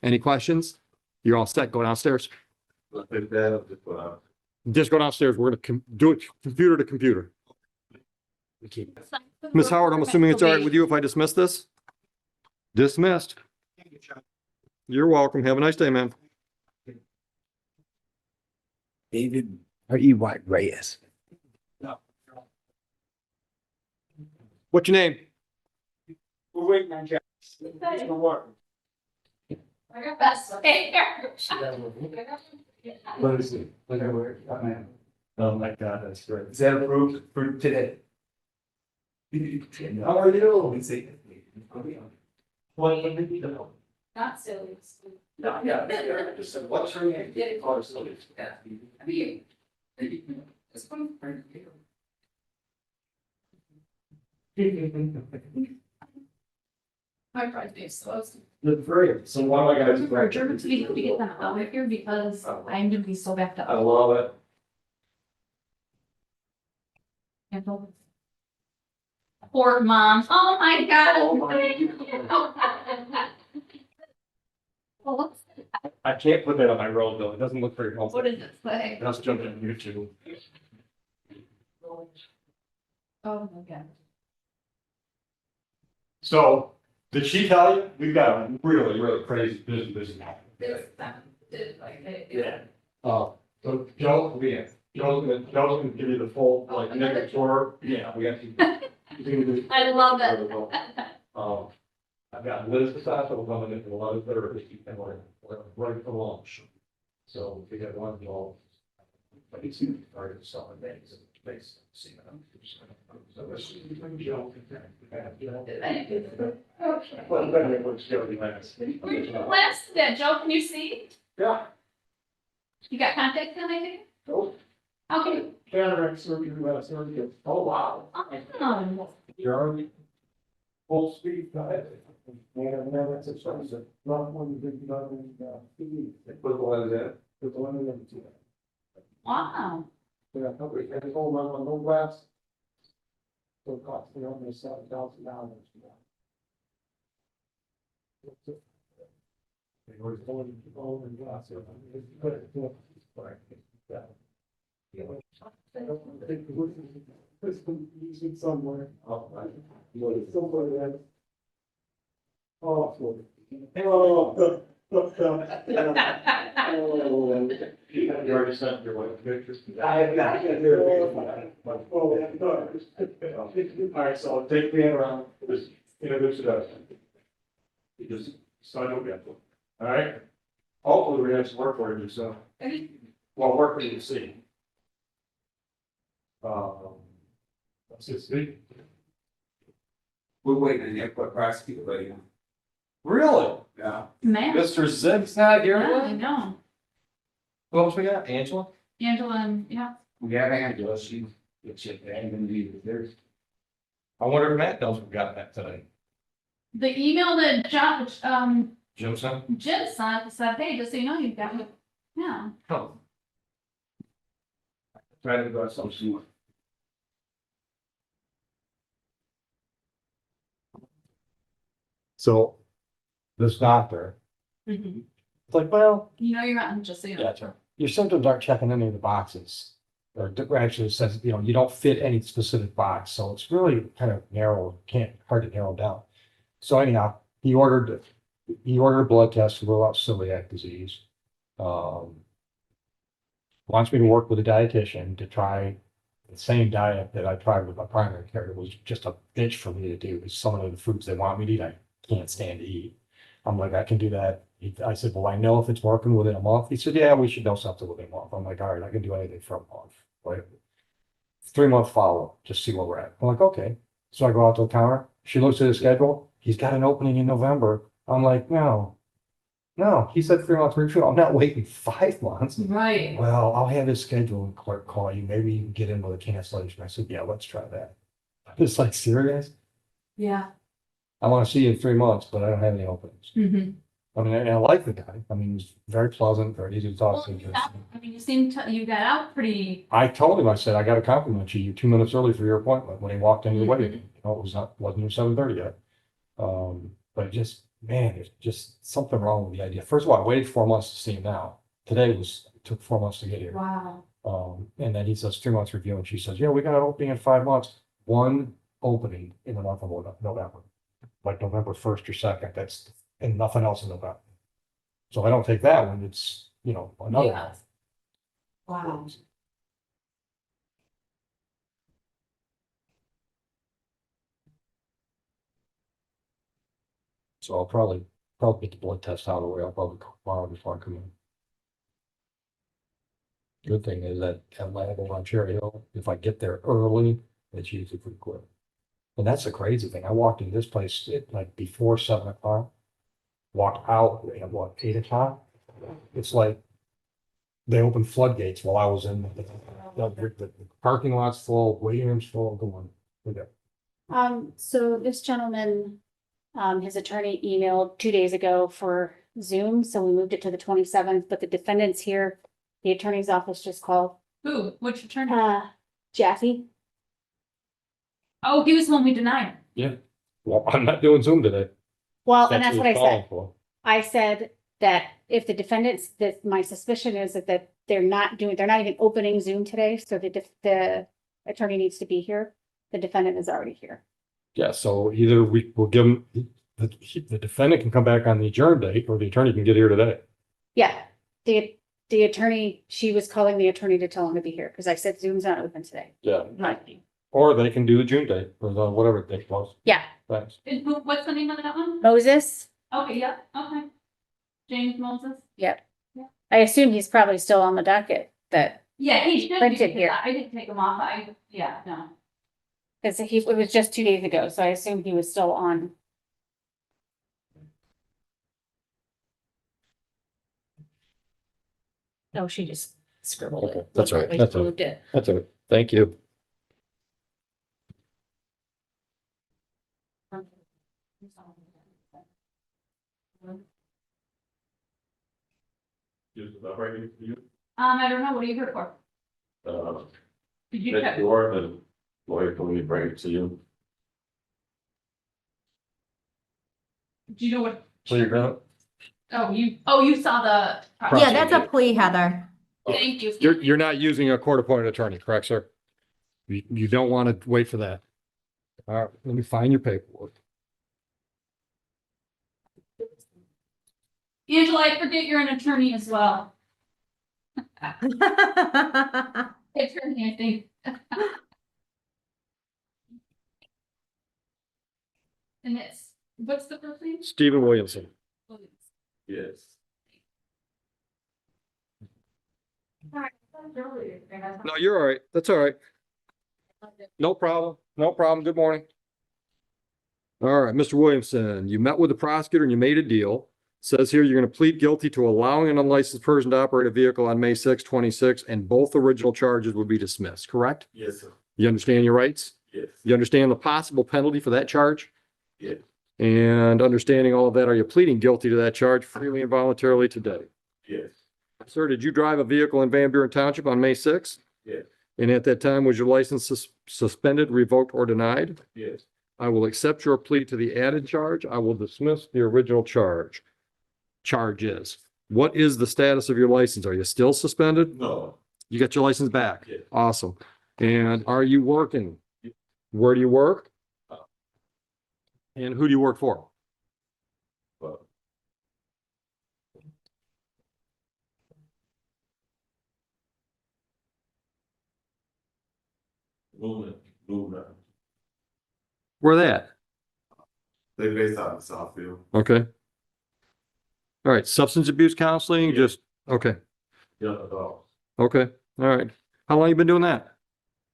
Any questions? You're all set. Go downstairs. Just go downstairs. We're gonna do it computer to computer. Ms. Howard, I'm assuming it's all right with you if I dismiss this? Dismissed. You're welcome. Have a nice day, man. David, are you what Reyes? What's your name? We're waiting on Jack. I got best. What is it? Oh my God, that's great. Is that approved for today? How are you? What? Not silly. No, yeah, I just said, what's her name? Oh, so it's Kathy. This one for my prize is supposed to. Look for you. So one of my guys. For German to be able to get them out of here because I'm gonna be so backed I up. love it. Poor mom. Oh my God. Oh I can't put that on my road though. It doesn't look very helpful. What does it say? Let's jump in YouTube. Oh my God. So, did she tell you? We've got a really crazy busy now. This, like, Yeah. So Joe's gonna give you the full, like, negative tour. Yeah, we got to. I love it. I've got Liz Sasso coming in for 11:30 and we're right for lunch. So we got one involved. But it's started selling things and things. So this is Joe. Well, then it looks really nice. Where's the last of that, Joe? Can you see? Yeah. You got contact information? Oh, Okay. cataract surgery last surgery. Oh, wow. Awesome. You're already full speed diet. And now that's expensive. Not one big nothing, put the one in, put the one in. Wow. Yeah, probably, and it's all on no glass. So it costs me almost $7,000. They always go in all in glass. Using somewhere. Oh, right. Somewhere else. Oh, you already sent your wife pictures? I got it. All right, so take me around, just introduce it us. Just so I don't get them. All right? Hopefully we have some work for you, so. Well, work for you to see. That's it, Steve. We're waiting on the airport prosecutor right now. Really? Yeah. Man. Mr. Zink's not here. Yeah, I know. Who else we got? Angela? Angela and, yeah. We have Angela, she's gonna be there. I wonder if Matt knows we got that today. The email that Jim sent? Jim sent said, hey, just so you know, you've got it. Yeah. Oh. Try to go some sooner. So this doctor, Mhm. it's like, well, You know you're on, just so you know. yeah, sure. Your symptoms aren't checking any of the boxes. Or actually it says, you know, you don't fit any specific box. So it's really kind of narrow, hard to narrow down. So anyhow, he ordered a blood test to rule out celiac disease. Wants me to work with a dietitian to try the same diet that I tried with my primary care. It was just a bitch for me to do because some of the foods they want me to eat, I can't stand to eat. I'm like, I can do that. I said, well, I know if it's working within a month. He said, yeah, we should know something within a month. I'm like, all right, I can do anything for a month. Like 3-month follow-up, just see where we're at. I'm like, okay. So I go out to the counter. She looks at his schedule. He's got an opening in November. I'm like, no, he said 3-month review. I'm not waiting 5 months. Right. Well, I'll have his scheduling clerk call you. Maybe you can get in with a cancellation. I said, yeah, let's try that. It's like, serious? Yeah. I want to see you in 3 months, but I don't have any openings. Mm-hmm. I mean, and I like the guy. I mean, he's very pleasant, very easy to talk to. I mean, you seem to, you got out pretty. I told him, I said, I got to compliment you. You're 2 minutes early for your appointment when he walked into the waiting. You know, wasn't even 7:30 yet. But just man, there's just something wrong with the idea. First of all, I waited 4 months to see him now. Took 4 months to get here. Wow. And then he says 3 months review, and she says, yeah, we got an opening in 5 months. One opening in the month of November, like November 1st or 2nd, and nothing else in November. So I don't take that one, it's, another Yeah. month. Wow. So I'll probably get the blood test out of the way. I'll probably go tomorrow before I come in. Good thing is that at lab over on Cherry Hill, if I get there early, it's usually pretty quick. And that's the crazy thing. I walked in this place at like before 7 o'clock. Walked out at what, 8 o'clock? It's like they opened floodgates while I was in the parking lot's full, waiting room's full, going. So this gentleman, his attorney emailed 2 days ago for Zoom, so we moved it to the 27th, but the defendant's here. The attorney's office just called, Who? Which attorney? Jaffe. Oh, he was the one we denied. Yeah. Well, I'm not doing Zoom today. Well, and that's who what I he's calling said. for. I said that if the defendants, that my suspicion is that they're not even opening Zoom today, so the attorney needs to be here. The defendant is already here. Yeah, so either we will give him, the defendant can come back on the adjourned date, or the attorney can get here today. Yeah, the attorney, she was calling the attorney to tell him to be here, because I said Zoom's not open today. Yeah. Right. Or they can do the June date, or whatever date was. Yeah, Thanks. And what's the name of that one? Moses. Okay, yeah, okay. James Moses? Yep. I assume he's probably still on the docket, that, Yeah, he should be, Printed because here. I didn't take him off. No. because it was just 2 days ago, so I assume he was still on. Oh, she just scribbled Okay, it. that's all right, Literally that's all right. moved it. That's it. Thank you. Just about ready for you. I don't know, what are you here for? Did you Next check? door, and lawyer told me to bring it to you. Do you know what? So you're gonna, You saw the. Yeah, that's a plea, Heather. Thank you. you're not using a court-appointed attorney, correct, sir? You don't want to wait for that. All right, let me find your paperwork. Angela, I forget you're an attorney as well. Attorney, I think. And what's the first name? Stephen Williamson. Yes. No, you're all right. That's all right. No problem. No problem. Good morning. All right, Mr. Williamson, you met with the prosecutor and you made a deal. Says here you're going to plead guilty to allowing an unlicensed person to operate a vehicle on May 6, 26, and both original charges would be dismissed, correct? Yes, sir. You understand your rights? Yes. You understand the possible penalty for that charge? Yes. And understanding all of that, are you pleading guilty to that charge freely and voluntarily today? Yes. Sir, did you drive a vehicle in Van Buren Township on May 6th? Yes. And at that time, was your license suspended, revoked, or denied? Yes. I will accept your plea to the added charge. I will dismiss the original charges. What is the status of your license? Are you still suspended? No. You got your license back? Yes. Awesome. And are you working? Where do you work? And who do you work for? Well. Movement. Where that? They based out of Southfield. Okay. All right, substance abuse counseling, Yeah. just, okay, Yeah, about okay, all right. How long you been doing that?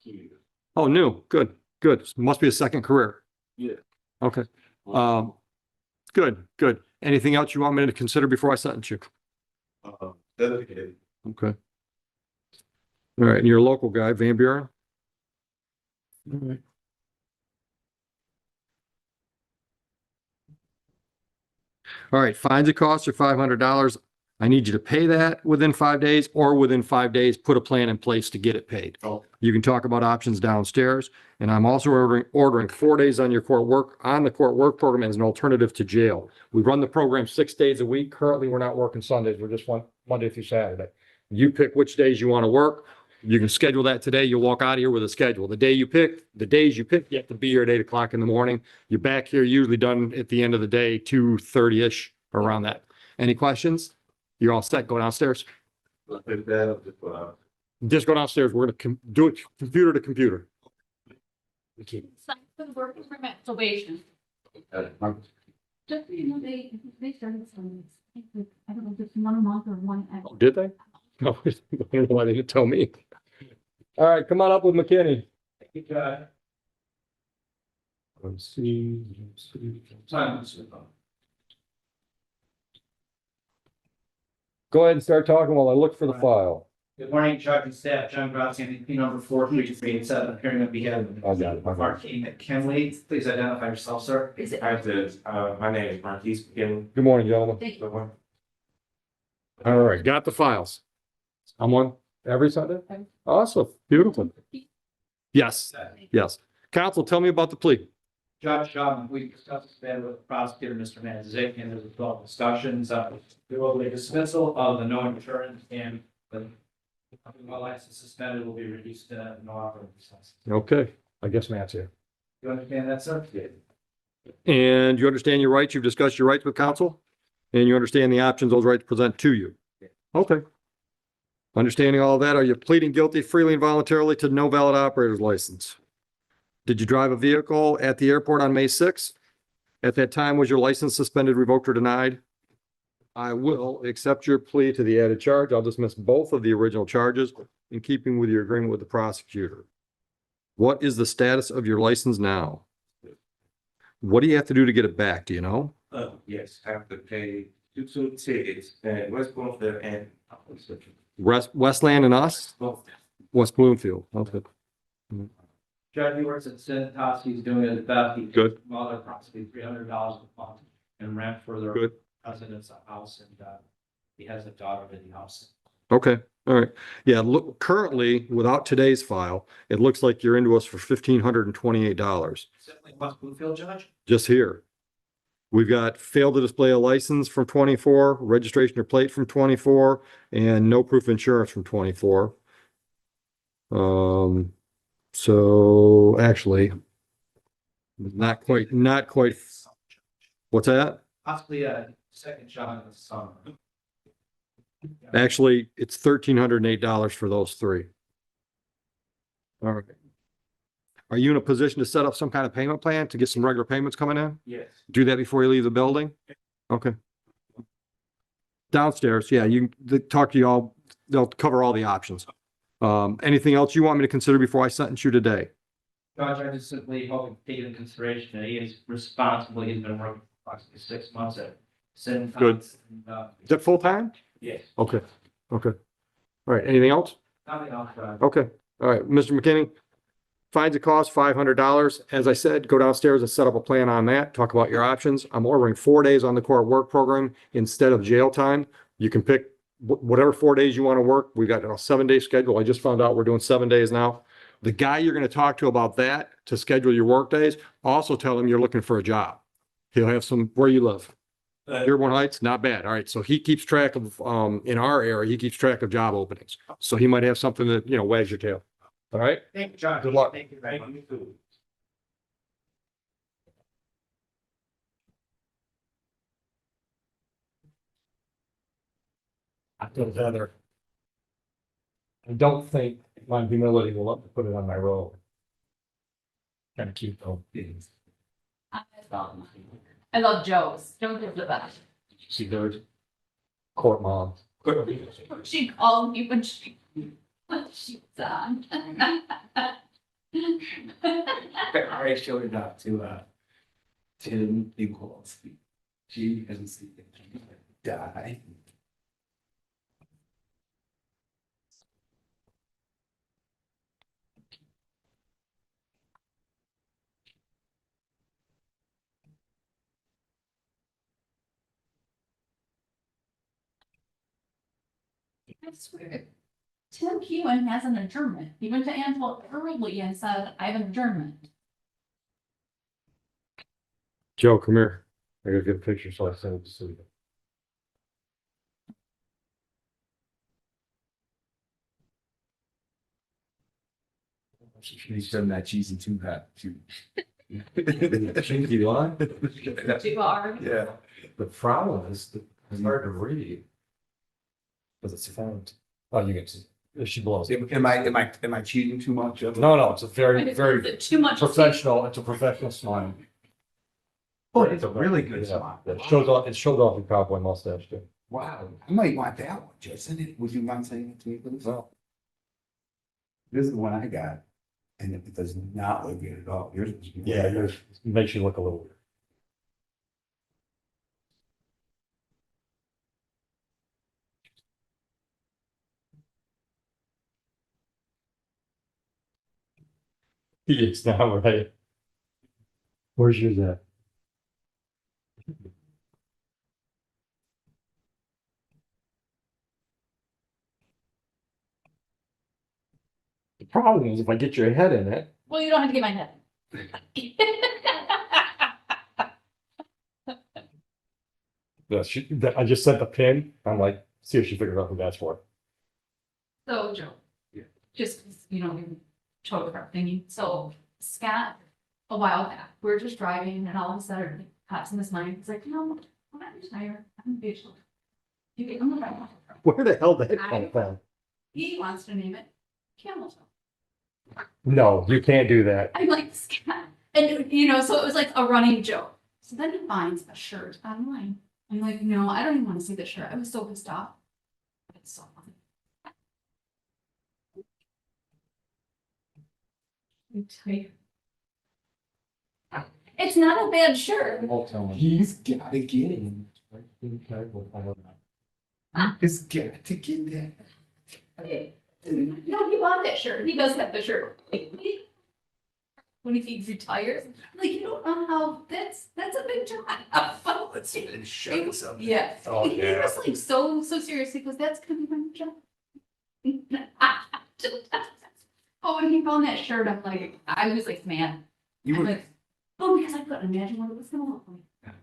2 years. Oh, new, good, good. Must be a second career. Yeah. Okay, good, good. Anything else you want me to consider before I sentence you? Dedicated. Okay. All right, and you're a local guy, Van Buren? All right. All right, fines and costs are $500. I need you to pay that within 5 days, or within 5 days, put a plan in place to get it paid. Oh. You can talk about options downstairs, and I'm also ordering 4 days on the court work program as an alternative to jail. We run the program 6 days a week. Currently, we're not working Sundays. We're just Monday through Saturday. You pick which days you want to work. You can schedule that today. You'll walk out of here with a schedule. The days you pick, you have to be here at 8 o'clock in the morning. You're back here usually done at the end of the day, 2:30-ish, around that. Any questions? You're all set. Go downstairs. Just go downstairs. We're gonna do it computer to computer. We keep. Sign for the work permit probation. Just, so you know, they started some, I don't know, just 1 month or one. Oh, did they? No, I don't know why they didn't tell me. All right, come on up with McKinney. Let's see. Go ahead and start talking while I look for the file. Good morning, Judge and staff. John Grassi, MVP number 43387, appearing on behalf I got it. of Marquis McKinley. Please identify yourself, sir. My name is Marquis McKinley. Good morning, gentlemen. Thank you. All right, got the files. I'm on every Sunday? Awesome, beautiful. Yes, yes. Counsel, tell me about the plea. Judge, we discussed this matter with the prosecutor, Mr. Manzake, and there was 12 discussions. There will be a dismissal of the no insurance, and the my license suspended will be reduced to no operating expense. Okay, I guess Matt's here. You understand that, sir? And you understand your rights? You've discussed your rights with counsel? And you understand the options those rights present to you? Okay. Understanding all of that, are you pleading guilty freely and voluntarily to no valid operator's license? Did you drive a vehicle at the airport on May 6th? At that time, was your license suspended, revoked, or denied? I will accept your plea to the added charge. I'll dismiss both of the original charges in keeping with your agreement with the prosecutor. What is the status of your license now? What do you have to do to get it back? Do you know? Yes, I have to pay two tickets and West Bloomfield and Westland and us? West Bloomfield. Okay. Judge, he works at Cintas. He's doing it at best. He Good. Mother approximately $300 a month in rent for their Good. residence house, and he has a daughter in the house. Okay. All right. Yeah. Look, currently, without today's file, it looks like you're into us for $1,528 Simply West Bloomfield, Judge? just here. We've got failed to display a license from 24, registration or plate from 24, and no proof of insurance from 24. So actually, not quite. What's that? Possibly a second shot in the summer. Actually, it's $1,308 for those three. All right. Are you in a position to set up some kind of payment plan to get some regular payments coming in? Yes. Do that before you leave the building? Okay. Downstairs, yeah, talk to you all, they'll cover all the options. Anything else you want me to consider before I sentence you today? Judge, I just simply hope you take into consideration that he is responsible. He's been working for approximately 6 months at Cintas. Good. And, Is that full time? yes. Okay, okay. All right, anything else? Nothing else, Judge. Okay, all right, Mr. McKinney. Fines a cost $500. As I said, go downstairs and set up a plan on that. Talk about your options. I'm ordering 4 days on the court work program instead of jail time. You can pick whatever 4 days you want to work. We've got a 7-day schedule. I just found out we're doing 7 days now. The guy you're going to talk to about that to schedule your work days, also tell him you're looking for a job. He'll have where you live. Dearborn Heights, not bad. All right. So he keeps track of, in our area, he keeps track of job openings. So he might have something that, wags your tail. All right. Thank you, Judge. Good luck. Thank you very much. I feel better. I don't think my humility will let me put it on my roll. Kind of cute though. I love Joe's. Joe's is the best. See those court mom. She called me when she's on. I already showed it up to equals. She hasn't seen it. Die. I swear. Tim Kewen has an adjournment. He went to Angela early and said, I have an adjournment. Joe, come here. I gotta get a picture so I send it to Susan. They showed that cheesy too hot too. Cheesy line. Too hard. Yeah. The problem is that it's hard to read. Because it's a font. Oh, you can see, if she blows. Am I cheating too much? No, it's a very, very Too much. professional, it's a professional smile. Oh, it's a really good Yeah, smile. It shows off your cowboy mustache too. Wow, I might want that one, Jason. Would you mind saying it to me, please? No. This is the one I got, and it does not look good at all. Yours is. Yeah, yours makes you look a little weird. It's not right. Where's yours at? The problem is if I get your head in it. Well, you don't have to get my head. I just sent the pin. I'm like, see if she figured out who that's for. So Joe. Yeah. Just, you total crap thingy. So Scott, a while back, we were just driving and all of a sudden it pops in his mind. He's like, I'm not retired. I'm a bitch. I'm a driver. Where the hell did it come from? He wants to name it Camel Toe. No, you can't do that. I'm like, Scott. And, so it was like a running joke. So then he finds a shirt online. I'm like, no, I don't even want to see the shirt. I was so pissed off. It's so funny. It's not a bad shirt. He's gotta get it. He's got to get that. No, he bought that shirt. He does have the shirt. When he retires, I'm like, you don't know how that's a big job. Let's see it show something. Yeah. Oh, He yeah. was like so serious because that's gonna be my job. Oh, when he found that shirt, I was like, man. You I'm were, like, because I couldn't imagine what it was gonna look like.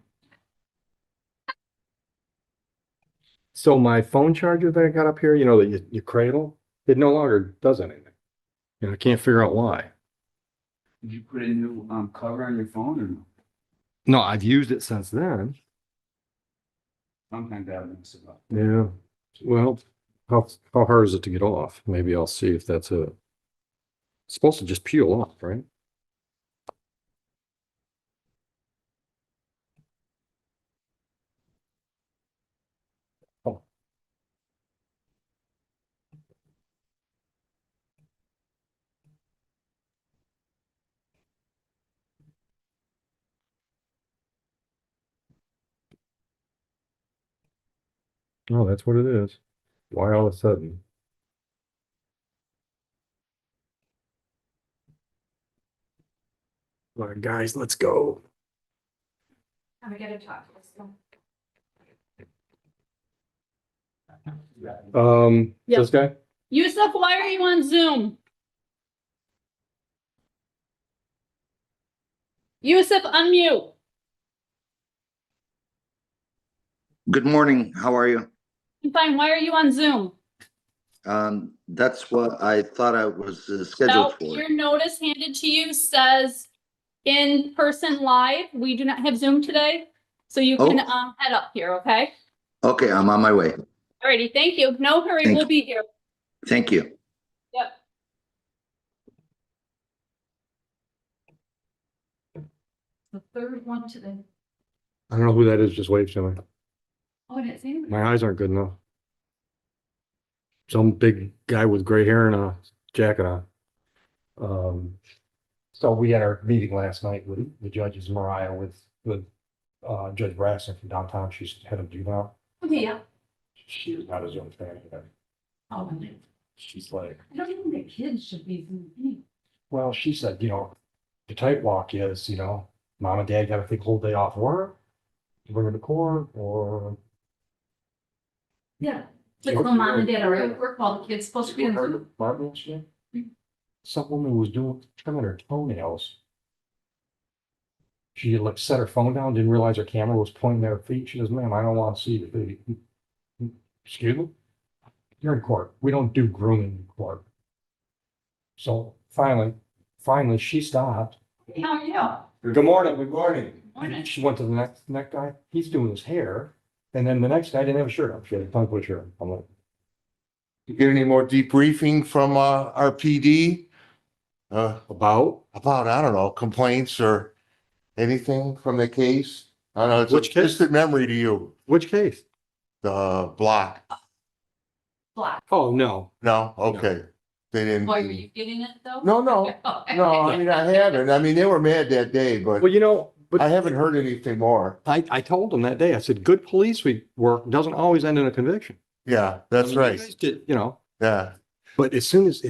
So my phone charger that I got up here, that you cradle, it no longer does anything. And I can't figure out why. did you put a new cover on your phone or no? No, I've used it since then. Sometimes that makes it up. Yeah. Well, how hard is it to get off? Maybe I'll see if that's it. It's supposed to just peel off, right? Oh, that's what it is. Why all of a sudden? All right, guys, let's go. I gotta talk to this guy. This guy? Yusuf, why are you on Zoom? Yusuf, unmute. Good morning. How are you? I'm fine. Why are you on Zoom? That's what I thought I was No, scheduled for. your notice handed to you says in person live. We do not have Zoom today. So you can head up here, okay? Okay, I'm on my way. Alrighty, thank you. No hurry, Thank we'll you. be here. Thank you. Yep. The third one today. I don't know who that is. Just wave to me. Oh, I didn't see him. My eyes aren't good enough. Some big guy with gray hair and a jacket on. So we had our meeting last night with the judges, Mariah, with Judge Braxton from downtown. She's head of juvenile. Okay, yeah. She's not a Zoom fan either. Oh, She's like, I don't even think kids should be Zoom. well, she said, the tight walk is, mom and dad gotta take a whole day off work to bring her to court, or Yeah. With the mom and dad are at work while the kid's supposed to be in Heard Zoom. of Barbara incident? Some woman was trimming her toenails. She like set her phone down, didn't realize her camera was pointing at her feet. She goes, ma'am, I don't want to see your feet. Excuse me? You're in court. We don't do grooming in court. So finally, she stopped. How are you? Good morning. Good morning. Morning. She went to the next guy. He's doing his hair. And then the next guy didn't have a shirt on. She had a tongue pusher. I'm like, You get any more debriefing from our PD? About? About, I don't know, complaints or anything from the case? I don't know, it's a Which case? distant memory to you, Which case? the block. Black. Oh, no. No, okay. They didn't. Why, were you getting it though? No, no, no, I mean, I haven't. I mean, they were mad that day, but Well, you know, but I haven't heard anything more. I told them that day, I said, good police work doesn't always end in a conviction. Yeah, that's I mean, you right. guys did, you know, Yeah. but as soon as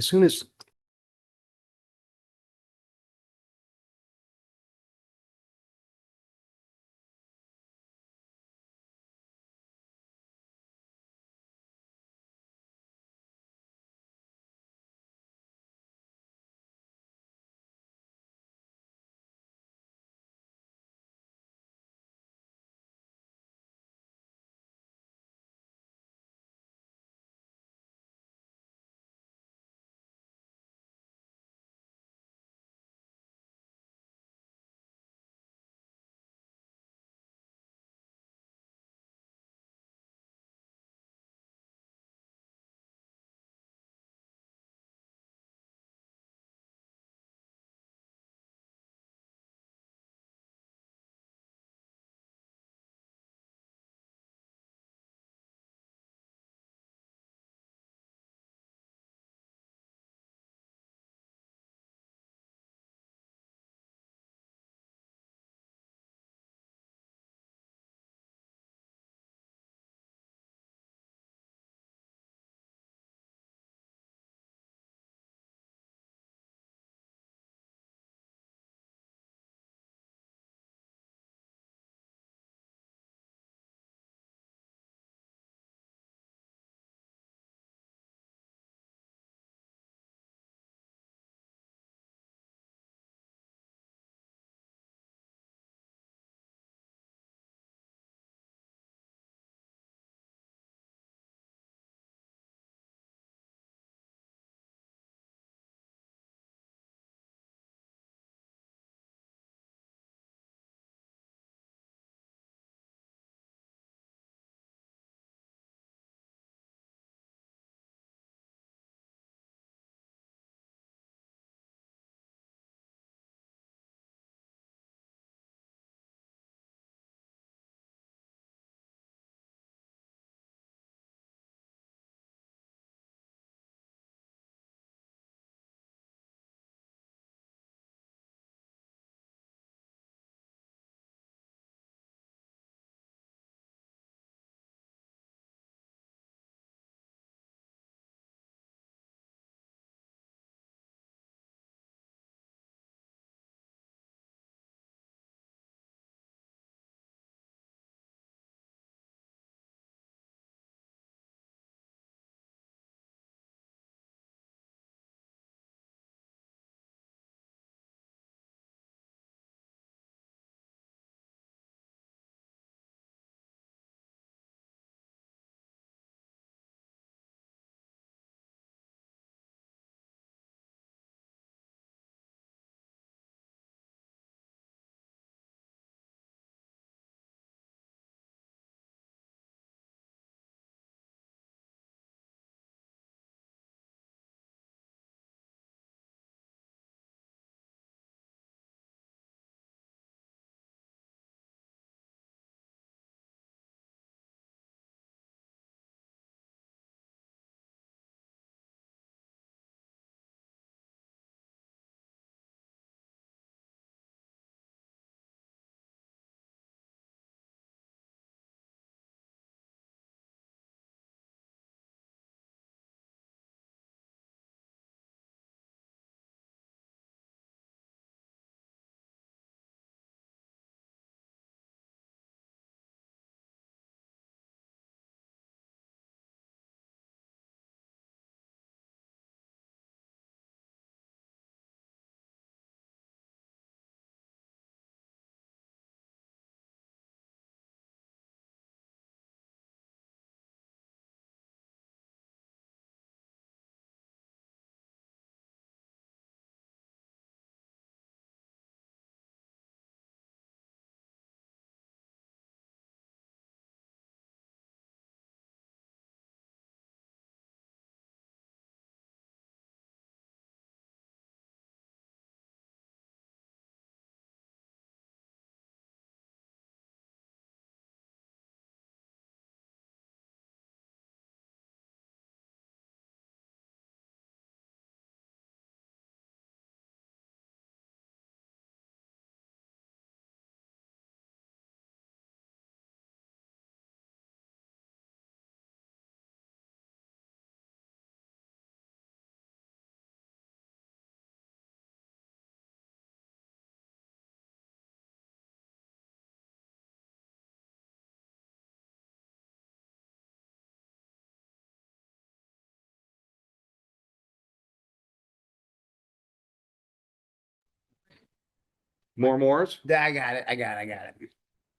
More Moores? I got it.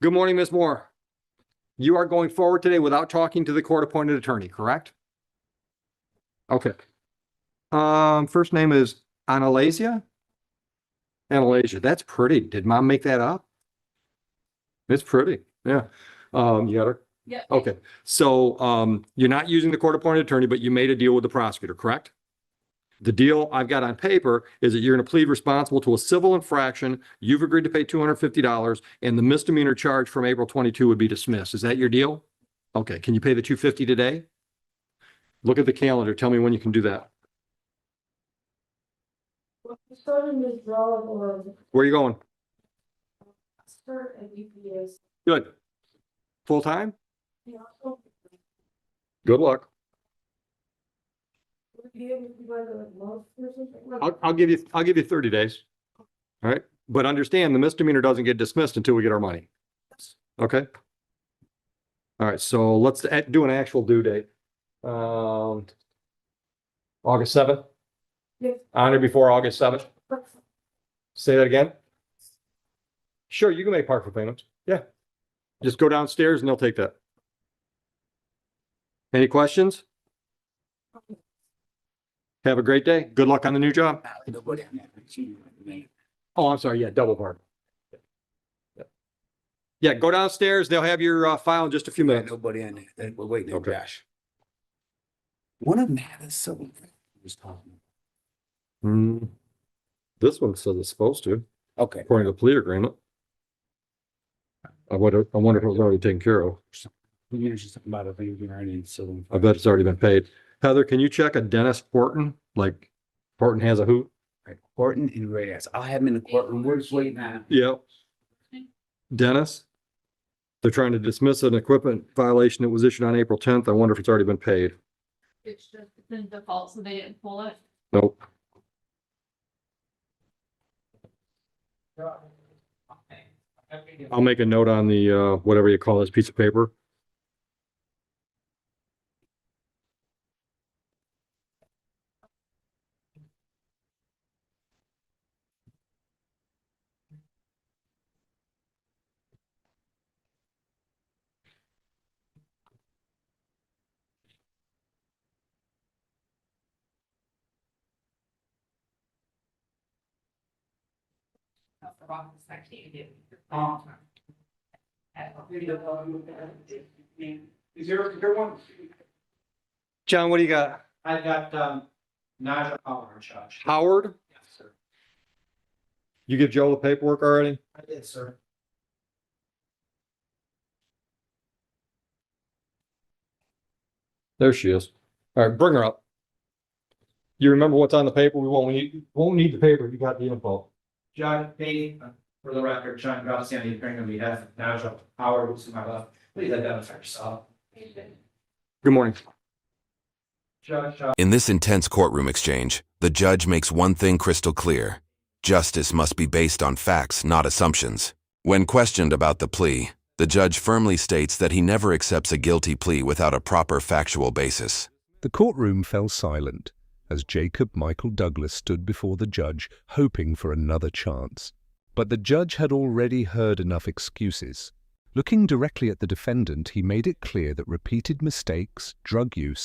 Good morning, Ms. Moore. You are going forward today without talking to the court-appointed attorney, correct? Okay. First name is Analasia? Analasia, that's pretty. Did mom make that up? It's pretty, yeah. You got her? Yeah. Okay, so, you're not using the court-appointed attorney, but you made a deal with the prosecutor, correct? The deal I've got on paper is that you're going to plead responsible to a civil infraction. You've agreed to pay $250 and the misdemeanor charge from April 22 would be dismissed. Is that your deal? Okay, can you pay the $250 today? Look at the calendar. Tell me when you can do that. Where are you going? Good. Full time? Good luck. I'll give you 30 days. All right, but understand the misdemeanor doesn't get dismissed until we get our money. Okay? All right, so let's do an actual due date. August 7th? On or before August 7th? Say that again? Sure, you can make partial payments. Yeah. Just go downstairs and they'll take that. Any questions? Have a great day. Good luck on the new job. Oh, I'm sorry. Yeah, double park. Yeah, go downstairs. They'll have your file in just a few minutes. Nobody in there. We're waiting on Okay. Josh. One of them had a civil. Was talking. This one says it's supposed to, Okay. according to the plea agreement. I wonder if it was already taken care of. You mentioned something about a thing in civil. I bet it's already been paid. Heather, can you check a Dennis Horton? Like Horton has a hoot? Right. Horton and Reyes. I'll have him in the courtroom. We're just waiting on. Yep. Dennis? They're trying to dismiss an equipment violation that was issued on April 10th. I wonder if it's already been paid. It's just in default, so they didn't pull it. Nope. I'll make a note on the, whatever you call this piece of paper. Is there one? John, what do you got? I got, Naja Howard, Judge. Howard? Yes, sir. You give Joe the paperwork already? I did, sir. There she is. All right, bring her up. You remember what's on the paper? We won't need the paper. You got the info. Judge, Payne, for the record, John Graziani, appearing on behalf of Naja Howard, who's to my left. Please identify yourself. Good morning. Judge, In this intense courtroom exchange, the judge makes one thing crystal clear. Justice must be based on facts, not assumptions. When questioned about the plea, the judge firmly states that he never accepts a guilty plea without a proper factual basis. The courtroom fell silent as Jacob Michael Douglas stood before the judge, hoping for another chance. But the judge had already heard enough excuses. Looking directly at the defendant, he made it clear that repeated mistakes, drug use,